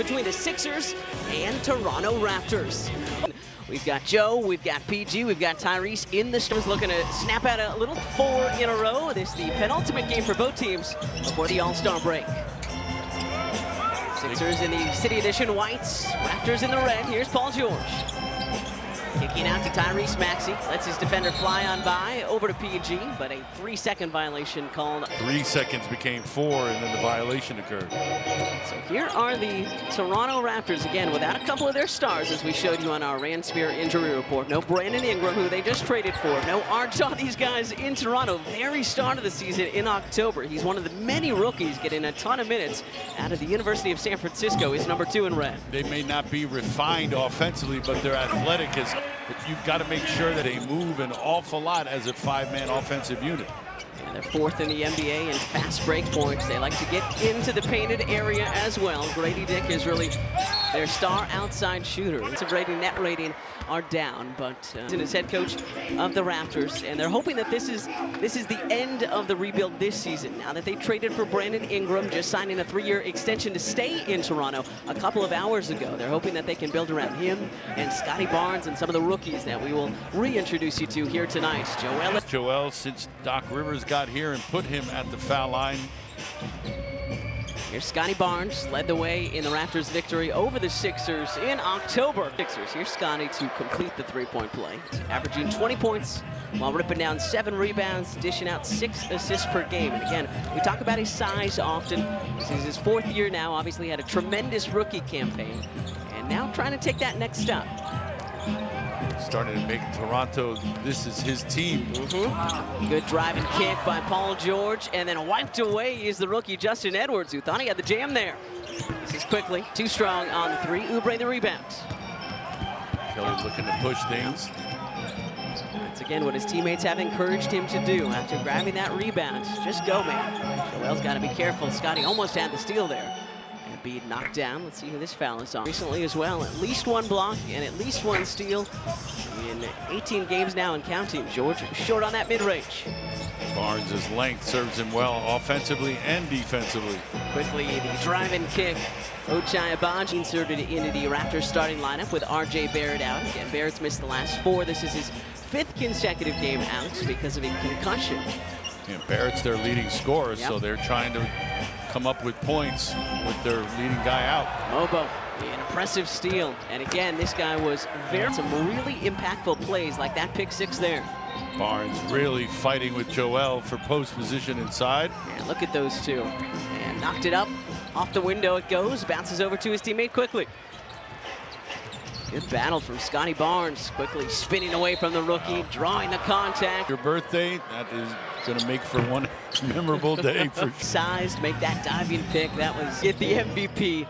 between the Sixers and Toronto Raptors. We've got Joe, we've got PG, we've got Tyrese in the Storms looking to snap out a little 4 in a row. This is the penultimate game for both teams before the All-Star break. Sixers in the City Edition whites, Raptors in the red. Here's Paul George. Kicking out to Tyrese Maxey, lets his defender fly on by, over to PG, but a 3-second violation called. 3 seconds became 4, and then the violation occurred. So here are the Toronto Raptors, again, without a couple of their stars, as we showed you on our Rand Spear injury report. No Brandon Ingram, who they just traded for. No Arch. These guys in Toronto, very start of the season in October. He's one of the many rookies getting a ton of minutes out of the University of San Francisco. He's number 2 in red. They may not be refined offensively, but they're athletic. But you've got to make sure that they move an awful lot as a 5-man offensive unit. And they're 4th in the NBA in fast break points. They like to get into the painted area as well. Grady Dick is really their star outside shooter. It's a rating, net rating are down, but is head coach of the Raptors, and they're hoping that this is the end of the rebuild this season. Now that they traded for Brandon Ingram, just signing a 3-year extension to stay in Toronto a couple of hours ago. They're hoping that they can build around him and Scotty Barnes and some of the rookies that we will reintroduce you to here tonight. Joel, since Doc Rivers got here and put him at the foul line. Here's Scotty Barnes, led the way in the Raptors' victory over the Sixers in October. Here's Scotty to complete the 3-point play, averaging 20 points while ripping down 7 rebounds, dishing out 6 assists per game. And again, we talk about his size often. This is his 4th year now, obviously had a tremendous rookie campaign, and now trying to take that next step. Starting to make Toronto, this is his team. Good driving kick by Paul George, and then wiped away is the rookie Justin Edwards, who thought he had the jam there. This is quickly, too strong on the 3. Oubre the rebound. Kelly looking to push things. That's again what his teammates have encouraged him to do after grabbing that rebound. Just go, man. Joel's got to be careful. Scotty almost had the steal there. Embiid knocked down. Let's see who this foul is on. Recently as well, at least 1 block and at least 1 steal in 18 games now and counting. George short on that mid-range. Barnes' length serves him well offensively and defensively. Quickly, the drive-in kick. Ochai Agbaji inserted into the Raptors starting lineup with R.J. Barrett out. Again, Barrett's missed the last 4. This is his 5th consecutive game out because of a concussion. Yeah, Barrett's their leading scorer, so they're trying to come up with points with their leading guy out. Mobo, an impressive steal. And again, this guy was some really impactful plays like that pick 6 there. Barnes really fighting with Joel for post position inside. Yeah, look at those two. And knocked it up. Off the window it goes. Bounces over to his teammate quickly. Good battle from Scotty Barnes. Quickly spinning away from the rookie, drawing the contact. Your birthday, that is going to make for one memorable day. For sized, make that diving pick. That was get the MVP.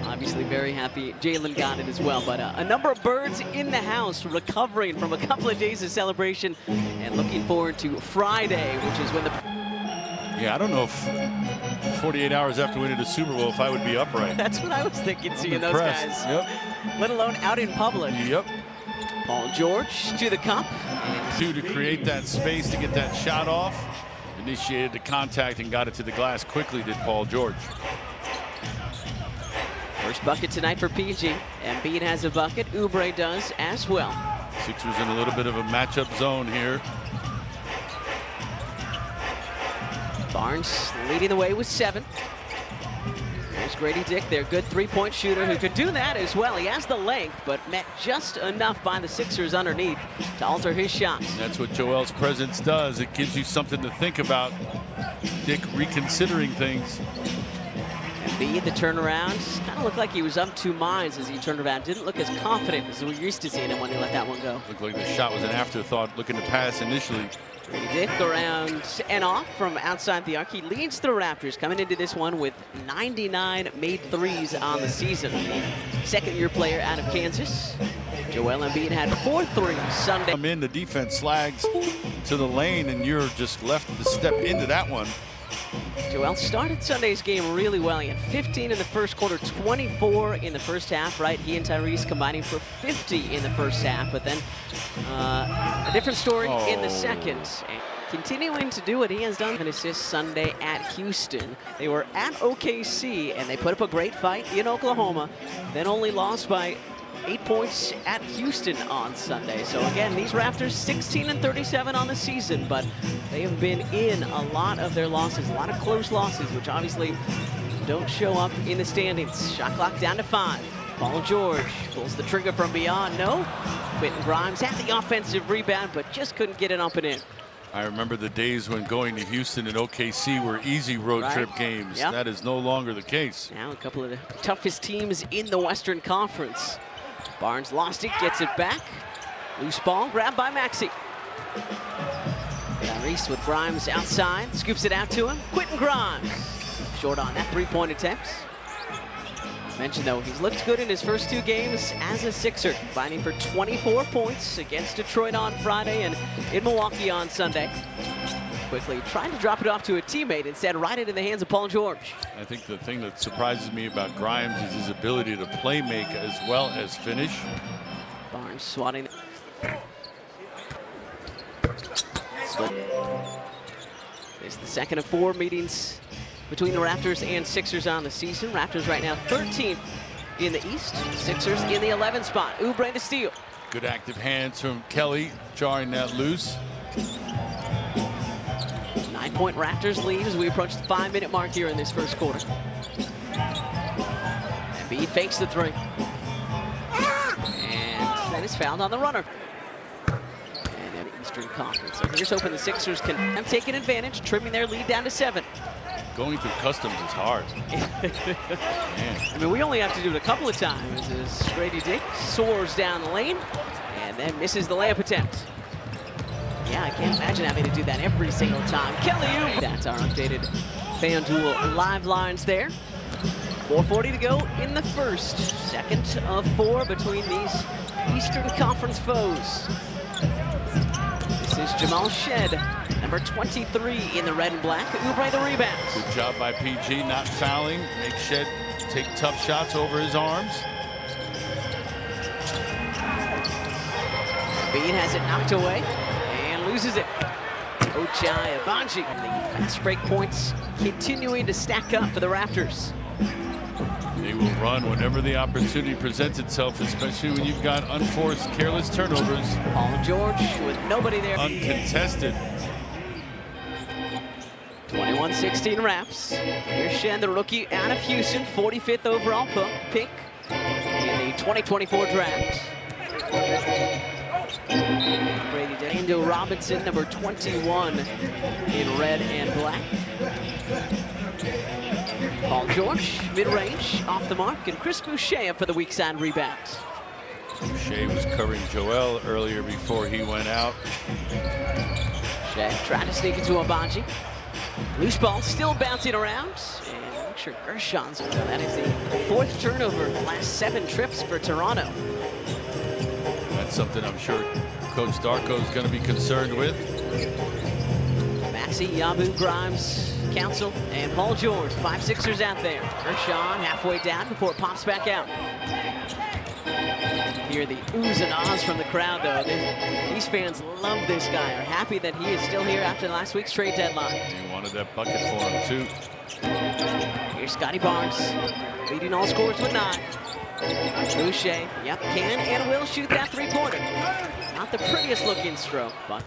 Obviously very happy Jalen got it as well, but a number of birds in the house recovering from a couple of days of celebration and looking forward to Friday, which is when the... Yeah, I don't know if 48 hours after winning the Super Bowl if I would be upright. That's what I was thinking, seeing those guys. Yep. Let alone out in public. Yep. Paul George to the cup. To create that space to get that shot off. Initiated the contact and got it to the glass quickly, did Paul George. First bucket tonight for PG. Embiid has a bucket. Oubre does as well. Sixers in a little bit of a matchup zone here. Barnes leading the way with 7. There's Grady Dick, their good 3-point shooter who could do that as well. He has the length, but met just enough by the Sixers underneath to alter his shots. And that's what Joel's presence does. It gives you something to think about. Dick reconsidering things. Embiid, the turnaround, kind of looked like he was up 2 minds as he turned around. Didn't look as confident as we're used to seeing him when he let that one go. Looked like the shot was an afterthought, looking to pass initially. Dick around and off from outside the arc. He leads the Raptors coming into this one with 99 made 3s on the season. 2nd-year player out of Kansas. Joel Embiid had 4 3s Sunday. Come in, the defense slags to the lane, and you're just left to step into that one. Joel started Sunday's game really well. He had 15 in the first quarter, 24 in the first half, right? He and Tyrese combining for 50 in the first half, but then a different story in the second. continuing to do what he has done. An assist Sunday at Houston. They were at OKC, and they put up a great fight in Oklahoma, then only lost by 8 points at Houston on Sunday. So again, these Raptors 16-37 on the season, but they have been in a lot of their losses, a lot of close losses, which obviously don't show up in the standings. Shot clock down to 5. Paul George pulls the trigger from beyond. No. Quentin Grimes had the offensive rebound, but just couldn't get it up and in. I remember the days when going to Houston and OKC were easy road trip games. Yep. That is no longer the case. Now a couple of the toughest teams in the Western Conference. Barnes lost it, gets it back. Loose ball, grabbed by Maxey. Reese with Grimes outside, scoops it out to him. Quentin Grimes, short on that three-point attempt. Mentioned though, he's looked good in his first 2 games as a Sixer, combining for 24 points against Detroit on Friday and in Milwaukee on Sunday. Quickly trying to drop it off to a teammate, instead right into the hands of Paul George. I think the thing that surprises me about Grimes is his ability to play make as well as finish. Barnes swatting. It's the second of 4 meetings between the Raptors and Sixers on the season. Raptors right now 13th in the East. Sixers in the 11th spot. Oubre to steal. Good active hands from Kelly, jarring that loose. 9-point Raptors lead as we approach the 5-minute mark here in this first quarter. Embiid fakes the 3. And then is fouled on the runner. And then Eastern Conference. So here's hoping the Sixers can have taken advantage, trimming their lead down to 7. Going through customs is hard. I mean, we only have to do it a couple of times as Grady Dick soars down the lane and then misses the layup attempt. Yeah, I can't imagine having to do that every single time. Kelly Oubre. That's our updated FanDuel live lines there. 4:40 to go in the first. Second of 4 between these Eastern Conference foes. This is Jamal Shed, number 23 in the red and black. Oubre the rebound. Good job by PG, not fouling. Make Shed take tough shots over his arms. Bean has it knocked away and loses it. Ochai Avanji. And the fast break points continuing to stack up for the Raptors. They will run whenever the opportunity presents itself, especially when you've got unforced, careless turnovers. Paul George with nobody there. Uncontested. 21-16 Raps. Here's Shen, the rookie out of Houston, 45th overall pick in the 2024 draft. Brady Daniel Robinson, number 21 in red and black. Paul George, mid-range, off the mark, and Chris Boucher up for the weak side rebound. Boucher was covering Joel earlier before he went out. Shea trying to sneak into Avanji. Loose ball still bouncing around. And make sure Gershon's over. That is the 4th turnover in the last 7 trips for Toronto. That's something I'm sure Coach Darko is going to be concerned with. Maxey, Yabu, Grimes, Council, and Paul George. 5 Sixers out there. Gershon halfway down before it pops back out. Hear the oohs and ahs from the crowd, though. These fans love this guy, are happy that he is still here after last week's trade deadline. They wanted that bucket for him, too. Here's Scotty Barnes, leading all scorers with 9. Boucher, yep, can and will shoot that 3-pointer. Not the prettiest looking stroke, but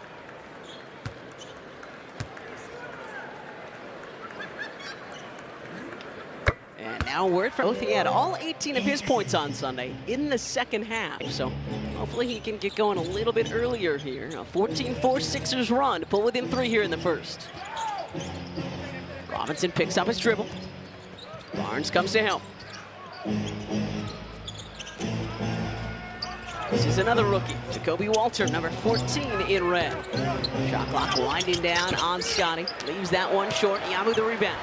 and now word from both. He had all 18 of his points on Sunday in the second half. So hopefully he can get going a little bit earlier here. A 14-4 Sixers run to pull within 3 here in the first. Robinson picks up his dribble. Barnes comes to help. This is another rookie, Jacoby Walter, number 14 in red. Shot clock winding down on Scotty. Leaves that one short. Yabu the rebound.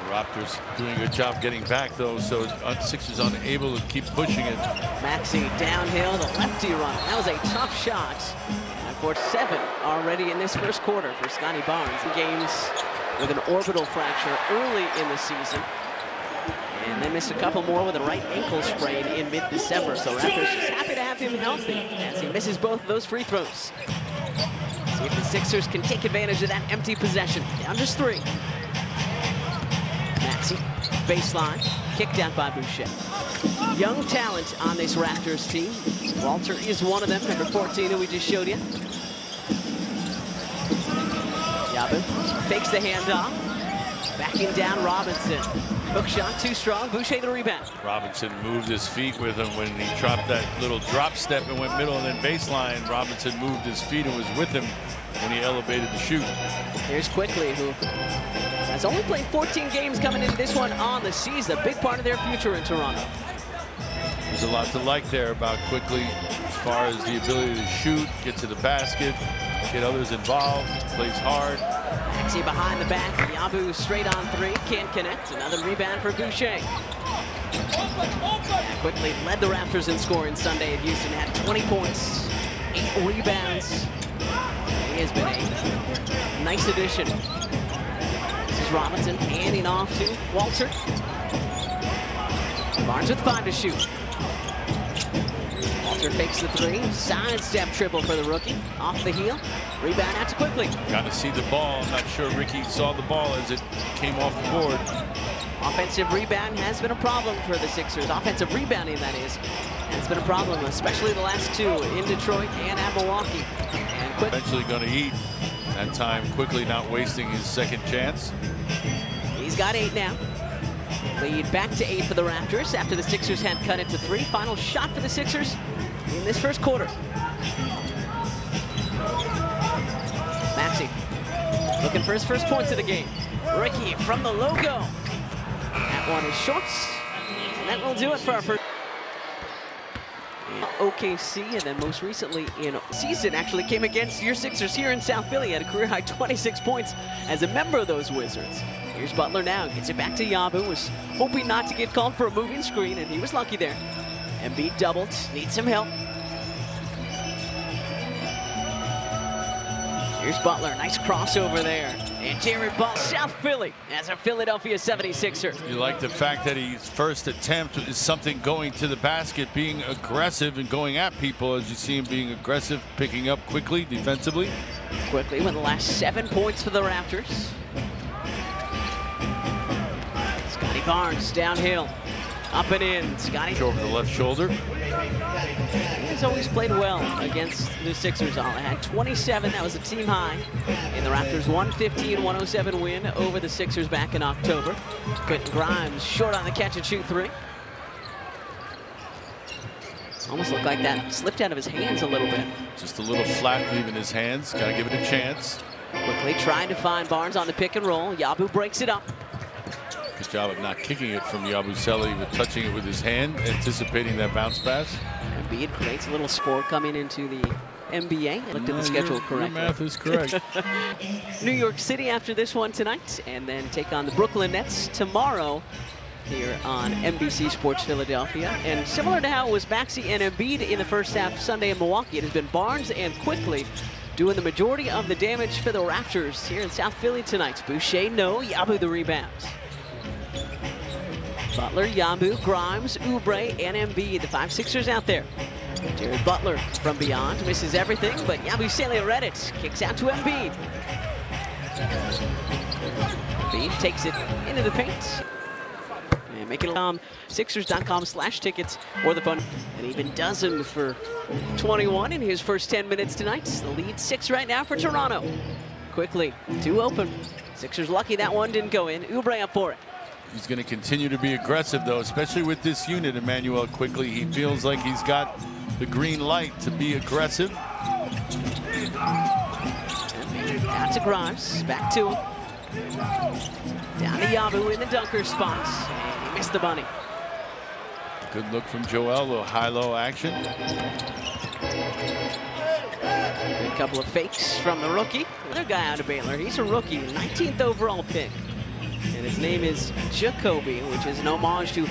The Raptors doing a good job getting back, though, so Sixers unable to keep pushing it. Maxey downhill, the lefty run. That was a tough shot. And for 7 already in this first quarter for Scotty Barnes. He games with an orbital fracture early in the season. And then missed a couple more with a right ankle sprain in mid-December. So Raptors just happy to have him healthy as he misses both of those free throws. See if the Sixers can take advantage of that empty possession. Down just 3. Maxey, baseline, kicked out by Boucher. Young talent on this Raptors team. Walter is one of them, number 14, who we just showed you. Yabu fakes the handoff. Backing down Robinson. Hook shot too strong. Boucher the rebound. Robinson moved his feet with him when he dropped that little drop step and went middle and then baseline. Robinson moved his feet and was with him when he elevated the shoot. Here's Quickly, who has only played 14 games coming into this one on the season. A big part of their future in Toronto. There's a lot to like there about Quickly as far as the ability to shoot, get to the basket, get others involved, plays hard. Maxey behind the back. Yabu straight on 3. Can't connect. Another rebound for Boucher. Quickly led the Raptors in scoring Sunday at Houston. Had 20 points, 8 rebounds. He has been a nice addition. This is Robinson handing off to Walter. Barnes with 5 to shoot. Walter fakes the 3. Sidestep triple for the rookie. Off the heel. Rebound out to Quickly. Got to see the ball. I'm not sure Ricky saw the ball as it came off the board. Offensive rebound has been a problem for the Sixers. Offensive rebounding, that is, has been a problem, especially the last 2 in Detroit and at Milwaukee. And Eventually going to eat that time. Quickly not wasting his second chance. He's got 8 now. Lead back to 8 for the Raptors after the Sixers had cut it to 3. Final shot for the Sixers in this first quarter. Maxey looking for his first points of the game. Ricky from the logo. That one is short. And that will do it for our first. OKC, and then most recently in season actually came against your Sixers here in South Philly. Had a career high 26 points as a member of those Wizards. Here's Butler now, gets it back to Yabu, was hoping not to get called for a moving screen, and he was lucky there. Embiid doubled, needs some help. Here's Butler, nice crossover there. And Jared Butler, South Philly, as a Philadelphia 76er. You like the fact that his first attempt is something going to the basket, being aggressive and going at people, as you see him being aggressive, picking up quickly, defensively. Quickly with the last 7 points for the Raptors. Scotty Barnes downhill, up and in. Scotty Over the left shoulder. He has always played well against the Sixers. All had 27, that was a team high. In the Raptors' 115-107 win over the Sixers back in October. Quentin Grimes short on the catch and shoot 3. Almost looked like that slipped out of his hands a little bit. Just a little flat leaving his hands. Got to give it a chance. Quickly trying to find Barnes on the pick and roll. Yabu breaks it up. Good job of not kicking it from Yabusele, but touching it with his hand, anticipating that bounce pass. Embiid creates a little sport coming into the NBA. Looked at the schedule correctly. Your math is correct. New York City after this one tonight, and then take on the Brooklyn Nets tomorrow here on NBC Sports Philadelphia. And similar to how it was Maxey and Embiid in the first half Sunday in Milwaukee, it has been Barnes and Quickly doing the majority of the damage for the Raptors here in South Philly tonight. Boucher, no. Yabu the rebounds. Butler, Yabu, Grimes, Oubre, and Embiid, the 5 Sixers out there. Jared Butler from beyond, misses everything, but Yabusele read it. Kicks out to Embiid. Embiid takes it into the paint. And make it Sixers.com/tickets or the phone. And even dozen for 21 in his first 10 minutes tonight. The lead 6 right now for Toronto. Quickly, 2 open. Sixers lucky that one didn't go in. Oubre up for it. He's going to continue to be aggressive, though, especially with this unit, Emmanuel Quickly. He feels like he's got the green light to be aggressive. Out to Grimes, back to him. Down to Yabu in the dunker spot. And he missed the bunny. Good look from Joel, a little high-low action. Good couple of fakes from the rookie. Another guy out of Baylor, he's a rookie, 19th overall pick. And his name is Jacoby, which is an homage to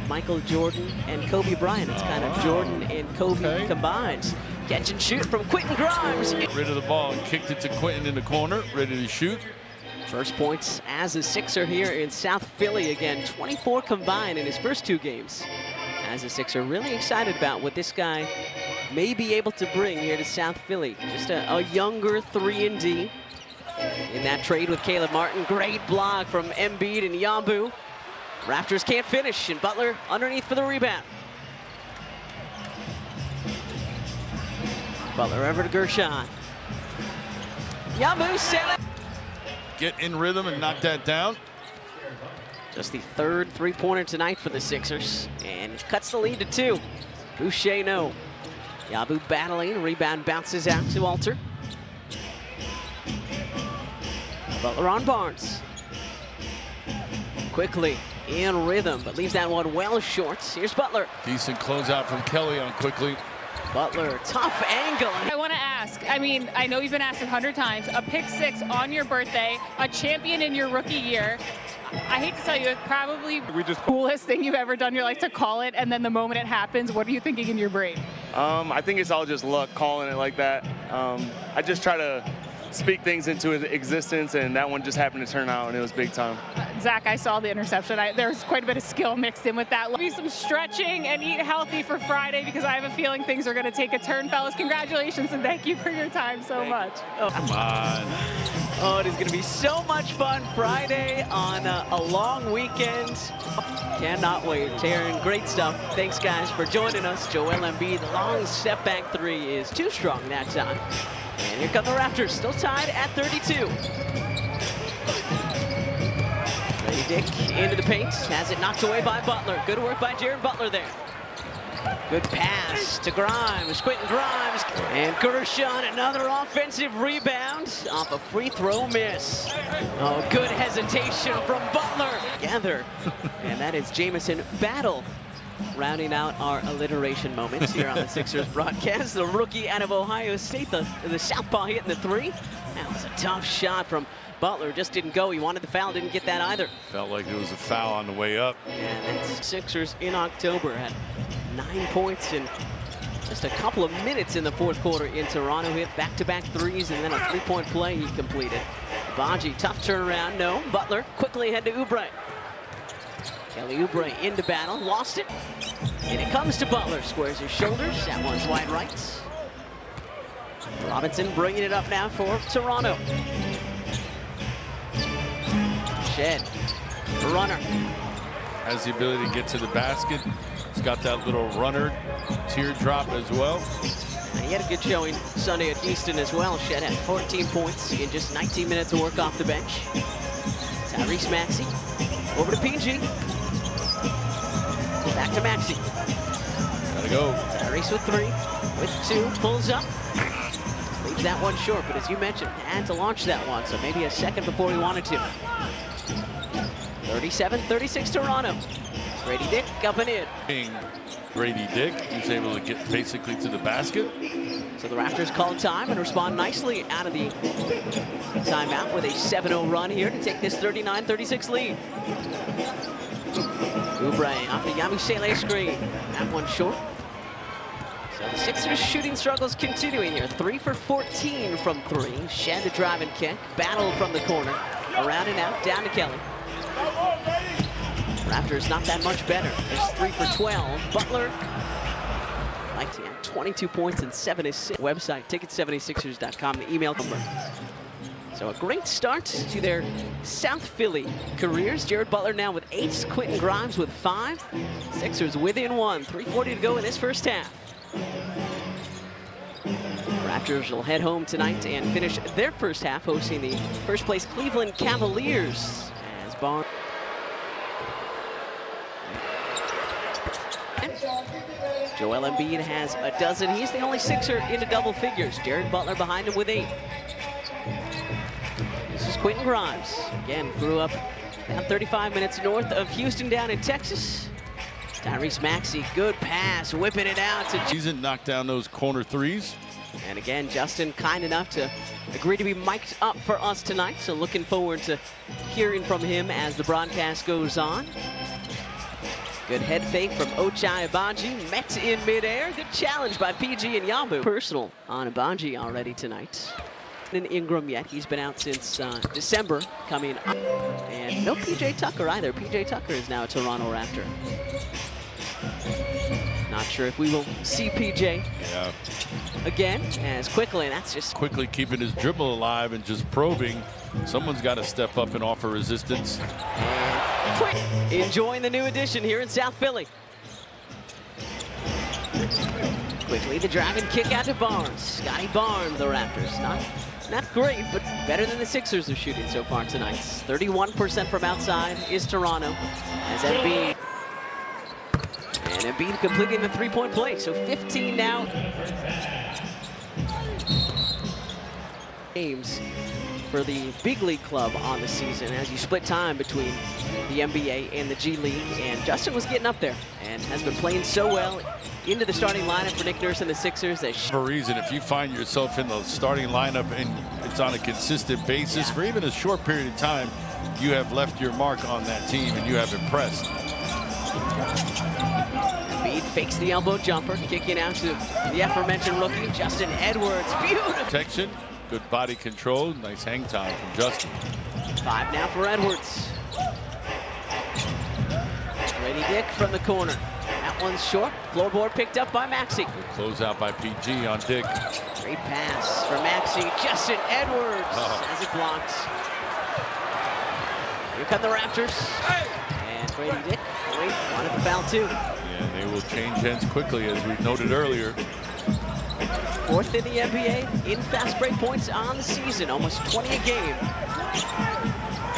Michael Jordan and Kobe Bryant. It's kind of Jordan and Kobe combined. Catch and shoot from Quentin Grimes. Rid of the ball and kicked it to Quentin in the corner, ready to shoot. First points as a Sixer here in South Philly again. 24 combined in his first 2 games. As a Sixer, really excited about what this guy may be able to bring here to South Philly. Just a younger 3-and-D in that trade with Caleb Martin. Great block from Embiid and Yambu. Raptors can't finish, and Butler underneath for the rebound. Butler over to Gershon. Yambu said it. Get in rhythm and knock that down. Just the third three-pointer tonight for the Sixers, and cuts the lead to 2. Boucher no. Yabu battling, rebound bounces out to Alter. Butler on Barnes. Quickly in rhythm, but leaves that one well short. Here's Butler. Decent closeout from Kelly on Quickly. Butler, tough angle. I want to ask, I mean, I know you've been asked 100 times, a pick 6 on your birthday, a champion in your rookie year. I hate to tell you, it's probably the coolest thing you've ever done in your life to call it, and then the moment it happens, what are you thinking in your brain? I think it's all just luck, calling it like that. I just try to speak things into existence, and that one just happened to turn out, and it was big time. Zach, I saw the interception. There's quite a bit of skill mixed in with that. Maybe some stretching and eat healthy for Friday, because I have a feeling things are going to take a turn, fellas. Congratulations, and thank you for your time so much. Oh. Come on. Oh, it is going to be so much fun Friday on a long weekend. Cannot wait. Taryn, great stuff. Thanks, guys, for joining us. Joel Embiid, the long step back 3 is too strong that time. And here come the Raptors, still tied at 32. Grady Dick into the paint, has it knocked away by Butler. Good work by Jared Butler there. Good pass to Grimes, Quentin Grimes. And Gershon, another offensive rebound off a free throw miss. Oh, good hesitation from Butler. Together, and that is Jamison Battle rounding out our alliteration moments here on the Sixers broadcast. The rookie out of Ohio State, the southpaw hitting the 3. That was a tough shot from Butler, just didn't go. He wanted the foul, didn't get that either. Felt like it was a foul on the way up. And that's Sixers in October had 9 points in just a couple of minutes in the fourth quarter in Toronto. Hit back-to-back 3s and then a 3-point play he completed. Baji, tough turnaround, no. Butler quickly ahead to Oubre. Kelly Oubre into battle, lost it. And it comes to Butler, squares his shoulders. That one's wide right. Robinson bringing it up now for Toronto. Shed, runner. Has the ability to get to the basket. He's got that little runner teardrop as well. And he had a good showing Sunday at Houston as well. Shed had 14 points in just 19 minutes of work off the bench. Tyrese Maxey over to PG. Back to Maxey. Gotta go. Tyrese with 3, with 2, pulls up. Leaves that one short, but as you mentioned, had to launch that one, so maybe a second before he wanted to. 37-36 Toronto. Grady Dick up and in. Grady Dick, he's able to get basically to the basket. So the Raptors call time and respond nicely out of the timeout with a 7-0 run here to take this 39-36 lead. Oubre off the Yabusele screen. That one short. So the Sixers shooting struggles continuing here. 3 for 14 from 3. Shed the drive and kick. Battle from the corner. Around and out, down to Kelly. Raptors not that much better. It's 3 for 12. Butler, like to have 22 points and 7 assists. Website, ticket76ers.com, the email number. So a great start to their South Philly careers. Jared Butler now with 8, Quentin Grimes with 5. Sixers within 1, 3:40 to go in this first half. Raptors will head home tonight and finish their first half hosting the first place Cleveland Cavaliers. As Barnes. Joel Embiid has a dozen. He's the only Sixer into double figures. Jared Butler behind him with 8. This is Quentin Grimes. Again, grew up about 35 minutes north of Houston down in Texas. Tyrese Maxey, good pass, whipping it out to... He's knocked down those corner 3s. And again, Justin kind enough to agree to be mic'd up for us tonight. So looking forward to hearing from him as the broadcast goes on. Good head fake from Ochai Agbaji, met in midair. Good challenge by PG and Yambu. Personal on Agbaji already tonight. In Ingram yet, he's been out since December coming up. And no PJ Tucker either. PJ Tucker is now a Toronto Raptor. Not sure if we will see PJ again as quickly, and that's just quickly keeping his dribble alive and just probing. Someone's got to step up and offer resistance. quick. Enjoying the new addition here in South Philly. Quickly the drive and kick out to Barnes. Scotty Barnes, the Raptors. Not great, but better than the Sixers are shooting so far tonight. 31% from outside is Toronto. As Embiid. And Embiid completing the three-point play. So 15 now. Games for the big league club on the season as you split time between the NBA and the G League. And Justin was getting up there and has been playing so well into the starting lineup for Nick Nurse and the Sixers. For a reason, if you find yourself in the starting lineup and it's on a consistent basis for even a short period of time, you have left your mark on that team and you have impressed. Embiid fakes the elbow jumper, kicking out to the aforementioned rookie, Justin Edwards. Beautiful. Protection, good body control, nice hang time from Justin. 5 now for Edwards. Grady Dick from the corner. That one's short. Floorboard picked up by Maxey. Close out by PG on Dick. Great pass for Maxey. Justin Edwards as it blocks. Here come the Raptors. And Grady Dick wanted the foul too. Yeah, they will change hands quickly as we noted earlier. 4th in the NBA in fast break points on the season. Almost 20 a game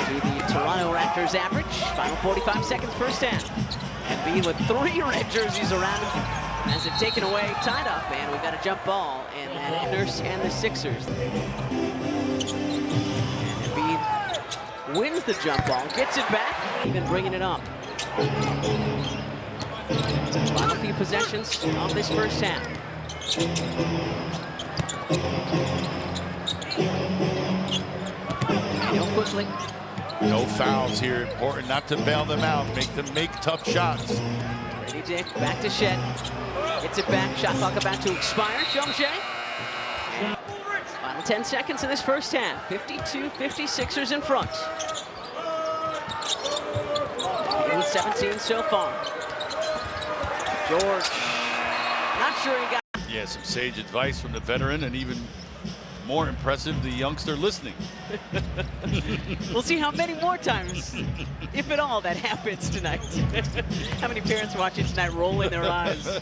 to the Toronto Raptors average. Final 45 seconds first half. Embiid with 3 red jerseys around him as it's taken away, tied up, and we've got a jump ball, and then Nurse and the Sixers. And Embiid wins the jump ball, gets it back, even bringing it up. Final few possessions of this first half. Daniel quickly. No fouls here. Important not to bail them out. Make them make tough shots. Grady Dick back to Shed. Gets it back. Shot clock about to expire. Shea. Final 10 seconds in this first half. 52-56ers in front. With 17 so far. George. Not sure he got. Yeah, some sage advice from the veteran, and even more impressive, the youngster listening. We'll see how many more times, if at all, that happens tonight. How many parents watching tonight rolling their eyes?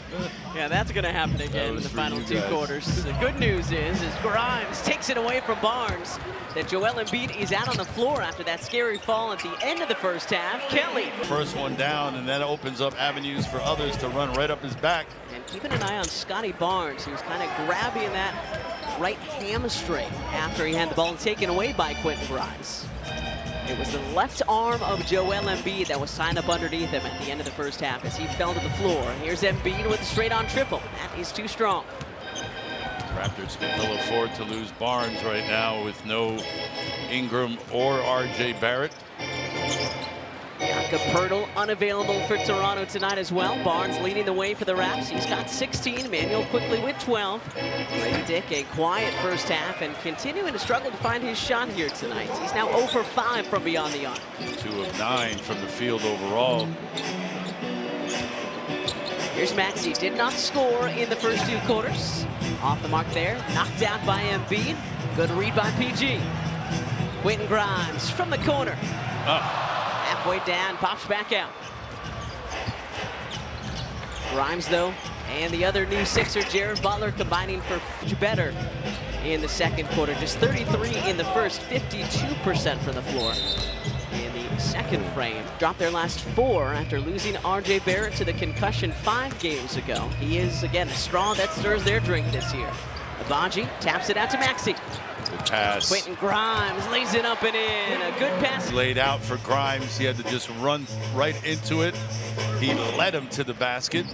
Yeah, that's going to happen again in the final 2 quarters. The good news is Grimes takes it away from Barnes. That Joel Embiid is out on the floor after that scary fall at the end of the first half. Kelly. First one down, and that opens up avenues for others to run right up his back. And keeping an eye on Scotty Barnes, who was kind of grabbing that right hamstring after he had the ball taken away by Quentin Grimes. It was the left arm of Joel Embiid that was signed up underneath him at the end of the first half as he fell to the floor. Here's Embiid with a straight-on triple. That is too strong. Raptors can ill afford to lose Barnes right now with no Ingram or RJ Barrett. Jakob Poeltl unavailable for Toronto tonight as well. Barnes leading the way for the Raps. He's got 16. Manuel quickly with 12. Grady Dick, a quiet first half and continuing to struggle to find his shot here tonight. He's now 0 for 5 from beyond the arc. 2 of 9 from the field overall. Here's Maxey. Did not score in the first 2 quarters. Off the mark there. Knocked out by Embiid. Good read by PG. Quentin Grimes from the corner. Halfway down, pops back out. Grimes, though, and the other new Sixer, Jared Butler, combining for better in the second quarter. Just 33 in the first, 52% from the floor in the second frame. Dropped their last 4 after losing RJ Barrett to the concussion 5 games ago. He is, again, a straw that stirs their drink this year. Abaji taps it out to Maxey. Good pass. Quentin Grimes lays it up and in. A good pass. Laid out for Grimes. He had to just run right into it. He led him to the basket.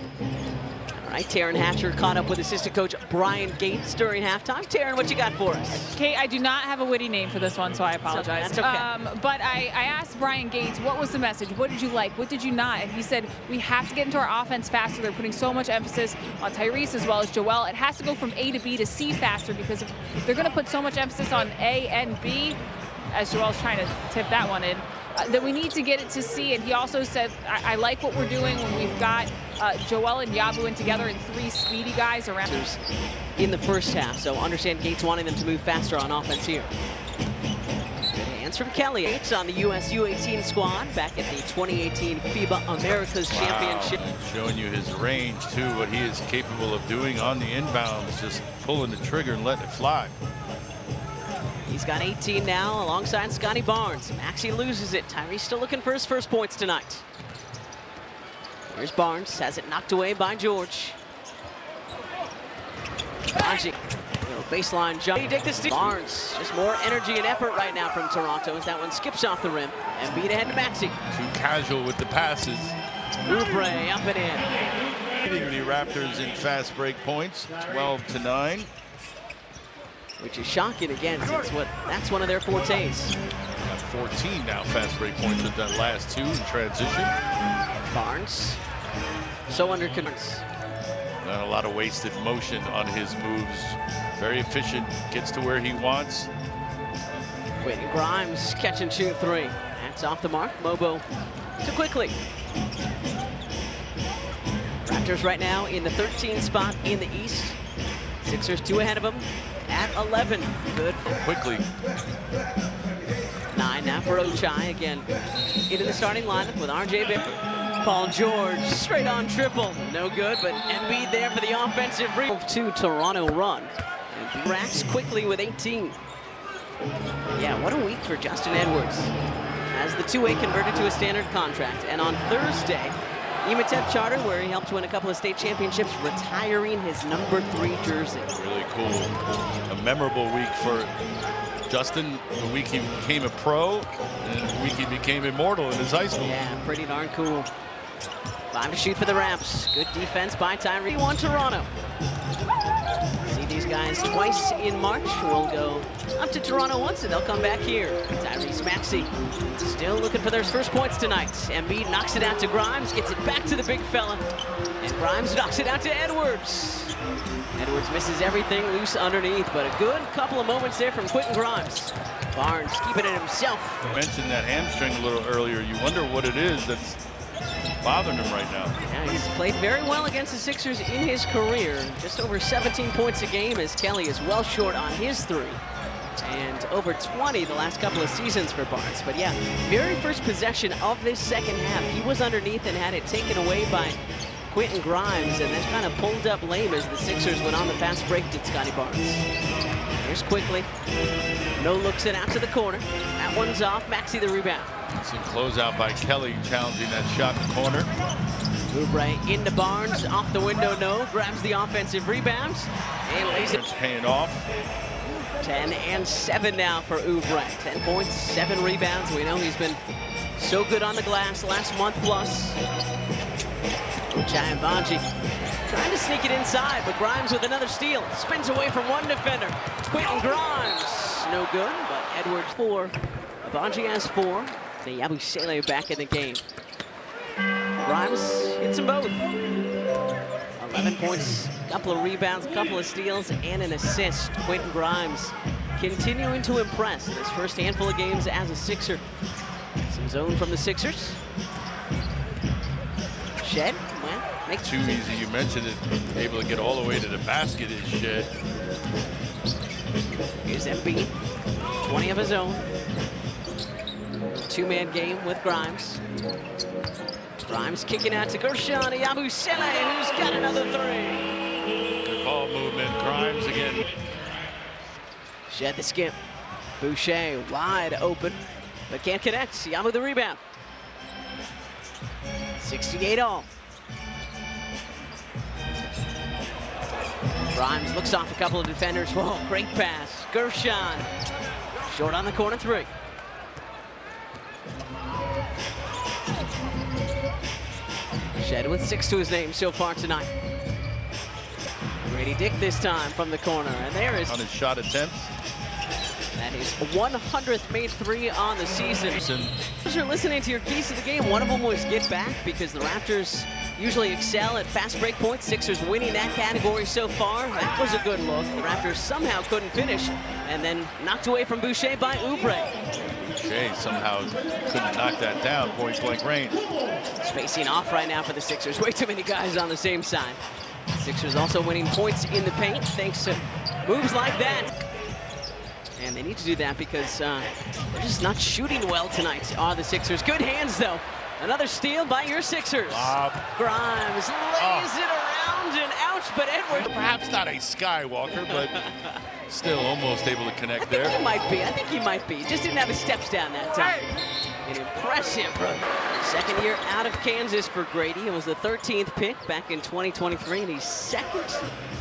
All right, Taryn Hatcher caught up with assistant coach Brian Gates during halftime. Taryn, what you got for us? Kate, I do not have a witty name for this one, so I apologize. That's okay. But I asked Brian Gates, what was the message? What did you like? What did you not? And he said, we have to get into our offense faster. They're putting so much emphasis on Tyrese as well as Joel. It has to go from A to B to C faster because if they're going to put so much emphasis on A and B, as Joel's trying to tip that one in, that we need to get it to C. And he also said, I like what we're doing when we've got Joel and Yabu in together and 3 speedy guys around. In the first half, so understand Gates wanting them to move faster on offense here. Good hands from Kelly. Gates on the US U18 squad back at the 2018 FIBA Americas Championship. Showing you his range too, what he is capable of doing on the inbounds, just pulling the trigger and letting it fly. He's got 18 now alongside Scotty Barnes. Maxey loses it. Tyrese still looking for his first points tonight. Here's Barnes, has it knocked away by George. Baji, baseline jump. Barnes, just more energy and effort right now from Toronto as that one skips off the rim. And beat ahead to Maxey. Too casual with the passes. Oubre up and in. Leading the Raptors in fast break points, 12-9. Which is shocking again, since that's one of their fortes. Got 14 now fast break points with that last 2 in transition. Barnes, so under control. Not a lot of wasted motion on his moves. Very efficient, gets to where he wants. Quentin Grimes, catch and shoot 3. That's off the mark. Mobo too quickly. Raptors right now in the 13th spot in the East. Sixers 2 ahead of them at 11. Good. Quickly. 9 now for Ochai again. Into the starting lineup with RJ Bip. Paul George, straight on triple. No good, but Embiid there for the offensive rebound. 2 Toronto run. And racks quickly with 18. Yeah, what a week for Justin Edwards. As the two-way converted to a standard contract. And on Thursday, Ematep Charter, where he helped win a couple of state championships, retiring his number 3 jersey. Really cool. A memorable week for Justin, the week he became a pro, and the week he became immortal in his high school. Yeah, pretty darn cool. 5 to shoot for the Raps. Good defense by Tyree. 1 Toronto. See these guys twice in March. We'll go up to Toronto once, and they'll come back here. Tyrese Maxey still looking for their first points tonight. Embiid knocks it out to Grimes, gets it back to the big fella, and Grimes knocks it out to Edwards. Edwards misses everything loose underneath, but a good couple of moments there from Quentin Grimes. Barnes keeping it himself. I mentioned that hamstring a little earlier. You wonder what it is that's bothering him right now. Yeah, he's played very well against the Sixers in his career. Just over 17 points a game as Kelly is well short on his 3. And over 20 the last couple of seasons for Barnes. But yeah, very first possession of this second half, he was underneath and had it taken away by Quentin Grimes, and then kind of pulled up lame as the Sixers went on the fast break to Scotty Barnes. Here's quickly. No looks it out to the corner. That one's off. Maxey the rebound. Some closeout by Kelly challenging that shot in the corner. Oubre into Barnes, off the window, no. Grabs the offensive rebounds and lays it. Paying off. 10 and 7 now for Oubre. 10 points, 7 rebounds. We know he's been so good on the glass last month plus. Ochai and Baji trying to sneak it inside, but Grimes with another steal. Spins away from one defender. Quentin Grimes, no good, but Edwards 4. Baji has 4. The Yabusele back in the game. Grimes hits them both. 11 points, a couple of rebounds, a couple of steals, and an assist. Quentin Grimes continuing to impress in his first handful of games as a Sixer. Some zone from the Sixers. Shed, well, makes Too easy. You mentioned it. Able to get all the way to the basket is Shed. Here's Embiid, 20 of his own. 2-man game with Grimes. Grimes kicking out to Gershon Yabusele, who's got another 3. Good ball movement. Grimes again. Shed the skip. Boucher wide open, but can't connect. Yabu the rebound. 68 all. Grimes looks off a couple of defenders. Whoa, great pass. Gershon short on the corner 3. Shed with 6 to his name so far tonight. Grady Dick this time from the corner, and there is on his shot attempts. That is 100th made 3 on the season. As you're listening to your keys to the game, one of them was get back, because the Raptors usually excel at fast break points. Sixers winning that category so far. That was a good look. The Raptors somehow couldn't finish, and then knocked away from Boucher by Oubre. Shea somehow couldn't knock that down, point blank range. Spacing off right now for the Sixers. Way too many guys on the same side. Sixers also winning points in the paint thanks to moves like that. And they need to do that because they're just not shooting well tonight, are the Sixers. Good hands, though. Another steal by your Sixers. Grimes lays it around and ouch, but Edwards. Perhaps not a Skywalker, but still almost able to connect there. He might be. I think he might be. Just didn't have his steps down that time. An impressive run. Second year out of Kansas for Grady. It was the 13th pick back in 2023, and he's second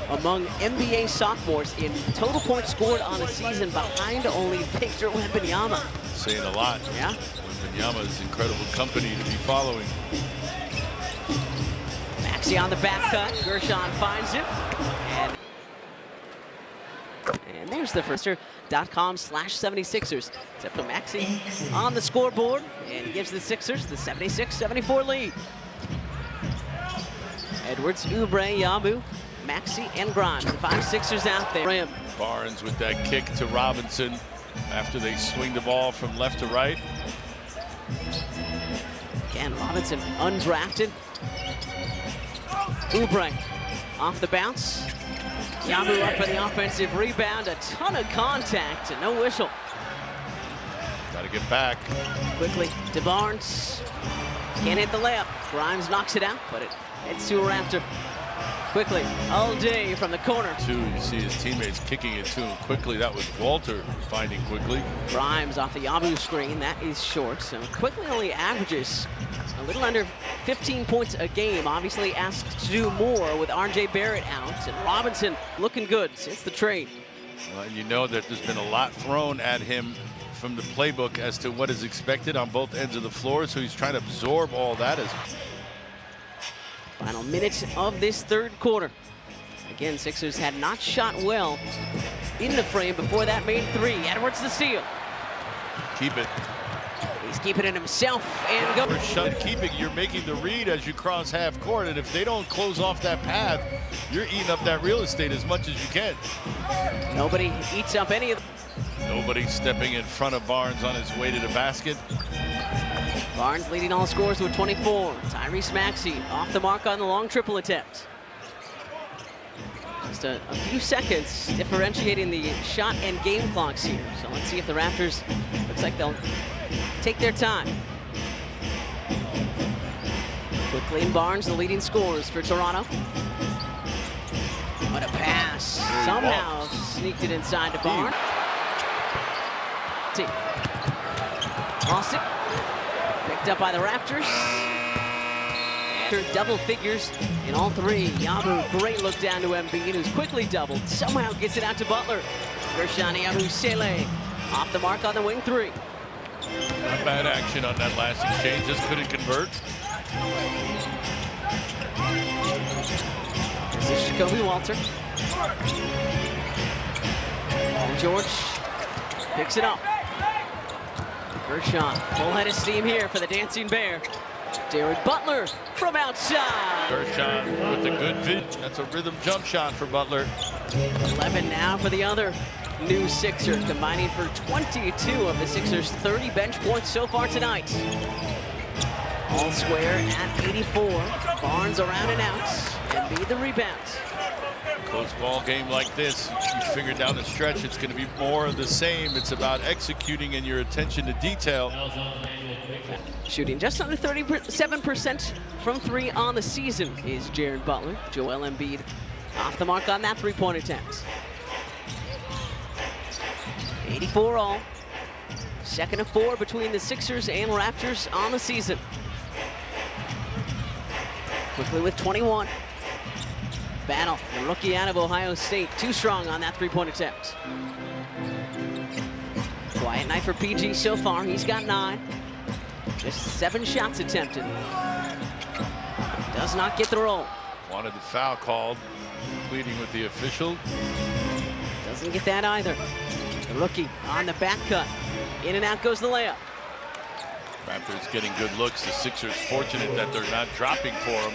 among NBA sophomores in total points scored on a season, behind only Victor Wembanyama. Saying a lot. Yeah. Wembanyama's incredible company to be following. Maxey on the back cut. Gershon finds it. And there's the first.com/76ers. Except for Maxey on the scoreboard and gives the Sixers the 76-74 lead. Edwards, Oubre, Yabu, Maxey, and Grimes. The 5 Sixers out there. Rim. Barnes with that kick to Robinson after they swing the ball from left to right. Again, Robinson undrafted. Oubre off the bounce. Yabu up for the offensive rebound. A ton of contact and no whistle. Got to get back. Quickly to Barnes. Can't hit the layup. Grimes knocks it out, but it heads to a Raptor. Quickly, all day from the corner. You see his teammates kicking it to him quickly. That was Walter finding quickly. Grimes off the Yabu screen. That is short. So Quickly only averages a little under 15 points a game. Obviously asked to do more with RJ Barrett out. And Robinson looking good since the trade. Well, you know that there's been a lot thrown at him from the playbook as to what is expected on both ends of the floor. So he's trying to absorb all that. Final minutes of this third quarter. Again, Sixers had not shot well in the frame before that made three. Edwards the steal. Keep it. He's keeping it himself and go. Shut keeping. You're making the read as you cross half court, and if they don't close off that path, you're eating up that real estate as much as you can. Nobody eats up any of them. Nobody stepping in front of Barnes on his way to the basket. Barnes leading all scorers with 24. Tyrese Maxey off the mark on the long triple attempt. Just a few seconds differentiating the shot and game clocks here. So let's see if the Raptors, looks like they'll take their time. Quickly and Barnes, the leading scorers for Toronto. What a pass. Somehow sneaked it inside to Barnes. Lost it. Picked up by the Raptors. After double figures in all three. Yabu, great look down to Embiid, who's quickly doubled. Somehow gets it out to Butler. Gershon Yabusele off the mark on the wing three. Not bad action on that last exchange. Just couldn't convert. This is Jacoby Walter. Paul George picks it up. Gershon, full head of steam here for the Dancing Bear. Jared Butler from outside. Gershon with the good vid. That's a rhythm jump shot for Butler. 11 now for the other new Sixer, combining for 22 of the Sixers' 30 bench points so far tonight. All square at 84. Barnes around and out. Embiid the rebounds. Close ball game like this, you figure down the stretch it's going to be more of the same. It's about executing and your attention to detail. Shooting just under 37% from three on the season is Jared Butler. Joel Embiid off the mark on that three-point attempt. 84 all. Second of 4 between the Sixers and Raptors on the season. Quickly with 21. Battle, the rookie out of Ohio State, too strong on that three-point attempt. Quiet night for PG so far. He's got 9. Just 7 shots attempted. Does not get the roll. Wanted the foul called, pleading with the official. Doesn't get that either. The rookie on the back cut. In and out goes the layup. Raptors getting good looks. The Sixers fortunate that they're not dropping for them.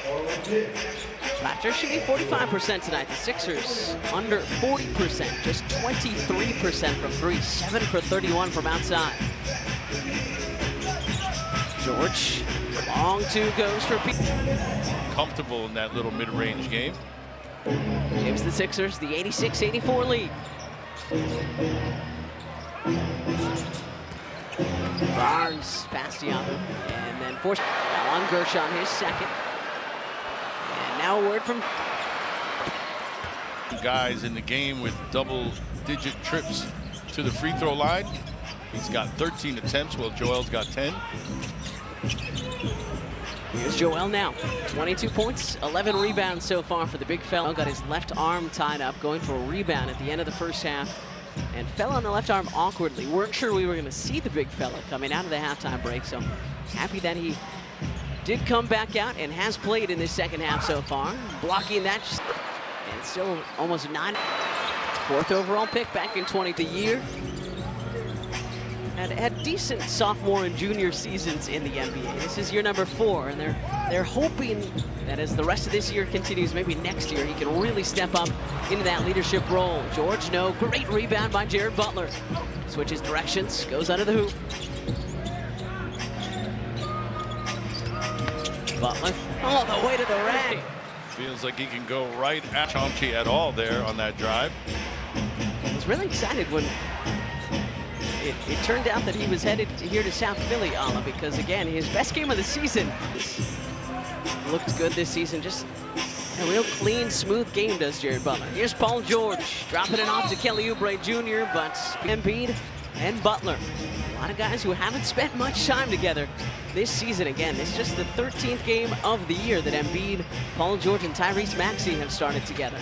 Raptors shooting 45% tonight. The Sixers under 40%, just 23% from 3, 7 for 31 from outside. George, long two goes for Pete. Comfortable in that little mid-range game. Gives the Sixers the 86-84 lead. Barnes, Bastiano, and then forced on Gershon, his second. And now a word from Guys in the game with double-digit trips to the free throw line. He's got 13 attempts, while Joel's got 10. Here's Joel now. 22 points, 11 rebounds so far for the big fella. Got his left arm tied up, going for a rebound at the end of the first half. And fell on the left arm awkwardly. Weren't sure we were going to see the big fella coming out of the halftime break. So happy that he did come back out and has played in this second half so far. Blocking that. And still almost 9. Fourth overall pick back in 20 the year. Had decent sophomore and junior seasons in the NBA. This is year number 4, and they're hoping that as the rest of this year continues, maybe next year he can really step up into that leadership role. George, no, great rebound by Jared Butler. Switches directions, goes under the hoop. Butler all the way to the rack. Feels like he can go right at Chomchi at all there on that drive. I was really excited when it turned out that he was headed here to South Philly, Ala, because again, his best game of the season looked good this season. Just a real clean, smooth game does Jared Butler. Here's Paul George dropping it off to Kelly Oubre Jr., but Embiid and Butler, a lot of guys who haven't spent much time together this season. Again, it's just the 13th game of the year that Embiid, Paul George, and Tyrese Maxey have started together.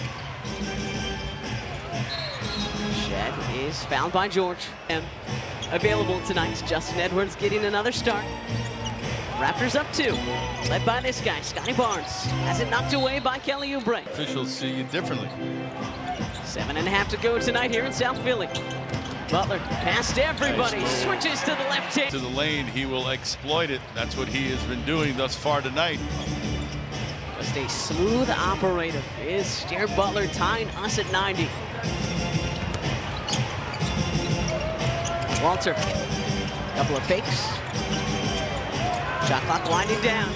Shed is fouled by George. And available tonight, Justin Edwards getting another start. Raptors up 2, led by this guy, Scotty Barnes. Has it knocked away by Kelly Oubre. Officials see it differently. 7.5 to go tonight here in South Philly. Butler past everybody, Nice. switches to the left hand. To the lane, he will exploit it. That's what he has been doing thus far tonight. Just a smooth operator is Jared Butler, tying us at 90. Walter, couple of fakes. Shot clock winding down.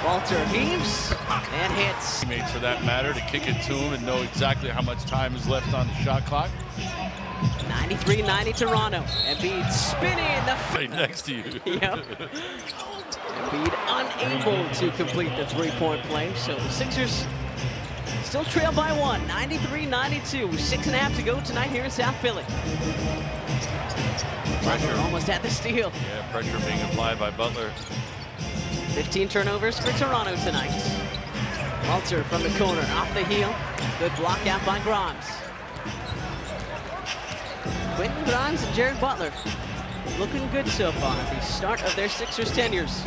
Walter heaves and hits. Teammates, for that matter, to kick it to him and know exactly how much time is left on the shot clock. 93-90 Toronto. Embiid spinning the Right next to you. Yep. Embiid unable to complete the three-point play. So the Sixers still trail by 1, 93-92. 6.5 to go tonight here in South Philly. Butler almost had the steal. Yeah, pressure being applied by Butler. 15 turnovers for Toronto tonight. Walter from the corner, off the heel. Good block out by Grimes. Quentin Grimes and Jared Butler looking good so far at the start of their Sixers tenures.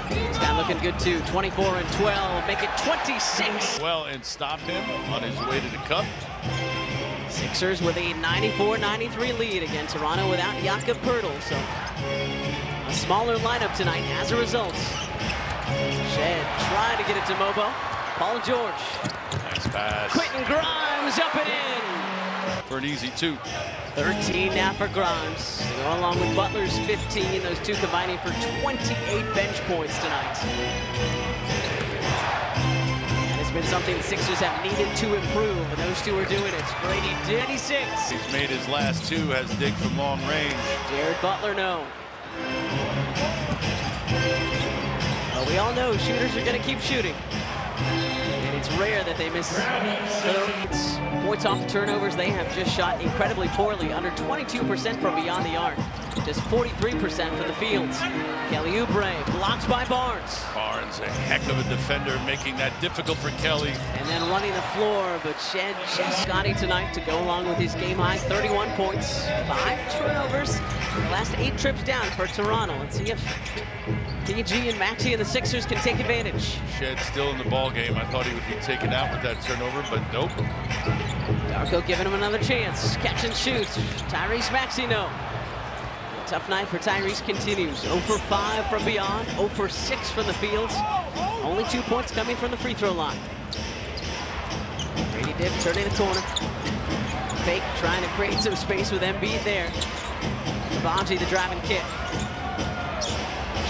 This guy looking good too, 24 and 12, make it 26. Well, and stop him on his way to the cup. Sixers with a 94-93 lead against Toronto without Jakob Poeltl, so a smaller lineup tonight as a result. Shed trying to get it to Mobo. Paul George. Nice pass. Quentin Grimes up and in. For an easy 2. 13 now for Grimes. They go along with Butler's 15, those two combining for 28 bench points tonight. And it's been something the Sixers have needed to improve, and those two are doing it. Grady, 86. He's made his last 2, has dig from long range. Jared Butler, no. But we all know shooters are going to keep shooting. And it's rare that they miss points off turnovers. They have just shot incredibly poorly, under 22% from beyond the arc, just 43% for the fields. Kelly Oubre blocked by Barnes. Barnes, a heck of a defender, making that difficult for Kelly. And then running the floor, but Shed just Scotty tonight to go along with his game high 31 points, 5 turnovers. The last 8 trips down for Toronto. Let's see if PG and Maxey and the Sixers can take advantage. Shed still in the ball game. I thought he would be taken out with that turnover, but nope. Darko giving him another chance. Catch and shoot. Tyrese Maxey, no. The tough night for Tyrese continues. 0 for 5 from beyond, 0 for 6 from the fields. Only 2 points coming from the free throw line. Grady Dick turning the corner. Fake, trying to create some space with Embiid there. Bonji, the driving kick.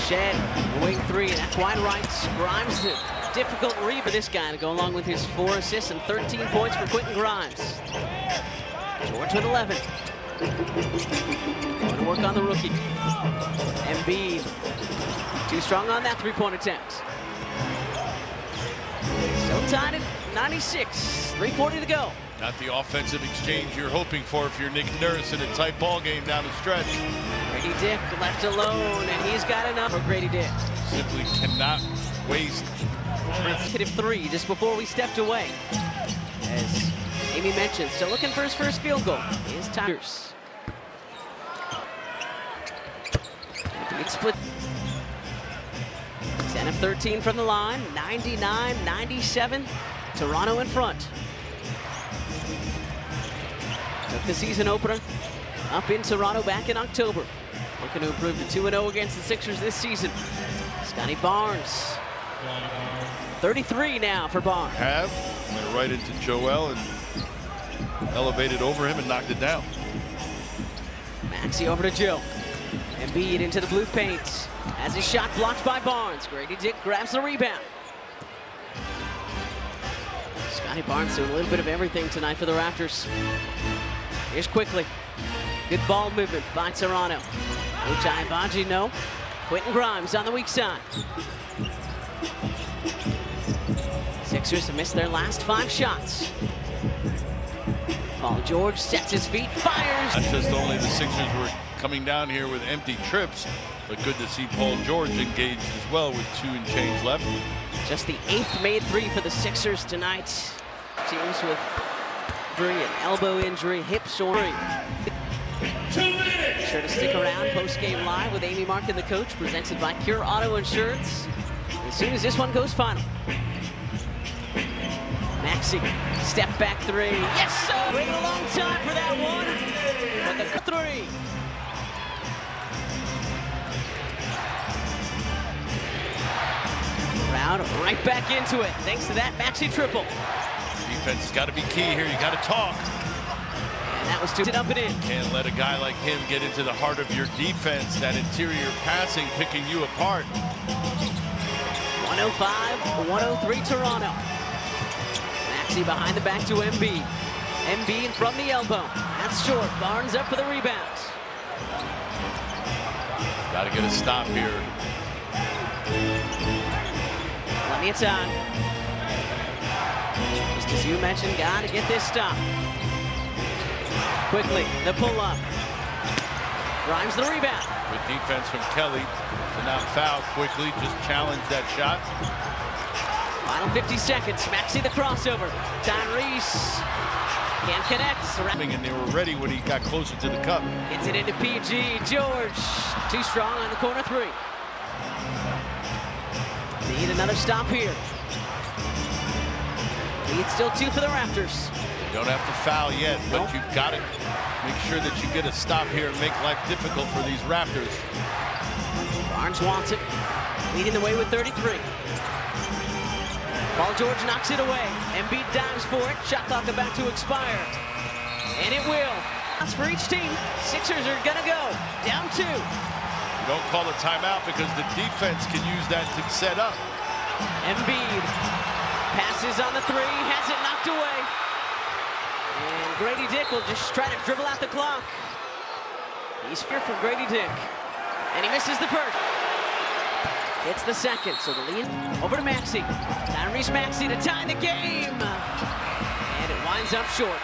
Shed, wing three, and that's wide right. Grimes, the difficult read for this guy to go along with his 4 assists and 13 points for Quentin Grimes. George with 11. Going to work on the rookie. Embiid, too strong on that three-point attempt. So tied at 96, 3:40 to go. Not the offensive exchange you're hoping for if you're Nick Nurse in a tight ball game down the stretch. Grady Dick left alone, and he's got enough for Grady Dick. Simply cannot waste. Negative 3 just before we stepped away. As Amy mentioned, still looking for his first field goal. Is Tigers. It's split. 10 of 13 from the line, 99-97. Toronto in front. Took the season opener up in Toronto back in October. Looking to improve to 2-0 against the Sixers this season. Scotty Barnes. 33 now for Barnes. Went right into Joel and elevated over him and knocked it down. Maxey over to Joe. Embiid into the blue paint. As his shot blocked by Barnes. Grady Dick grabs the rebound. Scotty Barnes doing a little bit of everything tonight for the Raptors. Here's quickly. Good ball movement by Toronto. Ochai Agbaji, no. Quentin Grimes on the weak side. Sixers have missed their last 5 shots. Paul George sets his feet, fires. Not just only the Sixers were coming down here with empty trips, but good to see Paul George engaged as well with 2 and change left. Just the 8th made 3 for the Sixers tonight. Teams with injury, an elbow injury, hip sore. Be sure to stick around post-game live with Amy Markin, the coach, presented by Pure Auto Insurance. As soon as this one goes final. Maxey, step back 3. Yes, sir! Waited a long time for that one. But the 3. Round right back into it, thanks to that Maxey triple. Defense has got to be key here. You got to talk. And that was 2 up and in. Can't let a guy like him get into the heart of your defense. That interior passing picking you apart. 105-103 Toronto. Maxey behind the back to Embiid. Embiid from the elbow. That's short. Barnes up for the rebound. Got to get a stop here. Plenty of time. Just as you mentioned, got to get this stop. Quickly, the pull-up. Grimes the rebound. Good defense from Kelly to not foul quickly, just challenge that shot. Final 50 seconds. Maxey the crossover. Tyrese can't connect. And they were ready when he got closer to the cup. Gets it into PG. George too strong on the corner 3. Need another stop here. Lead still 2 for the Raptors. You don't have to foul yet, but you've got to make sure that you get a stop here and make life difficult for these Raptors. Barnes wants it. Leading the way with 33. Paul George knocks it away. Embiid dives for it. Shot clock about to expire. And it will. That's for each team. Sixers are gonna go. Down 2. You don't call a timeout because the defense can use that to set up. Embiid passes on the 3. Has it knocked away. And Grady Dick will just try to dribble out the clock. He's fearful, Grady Dick. And he misses the first. It's the second, so the lead over to Maxey. Tyrese Maxey to tie the game. And it winds up short.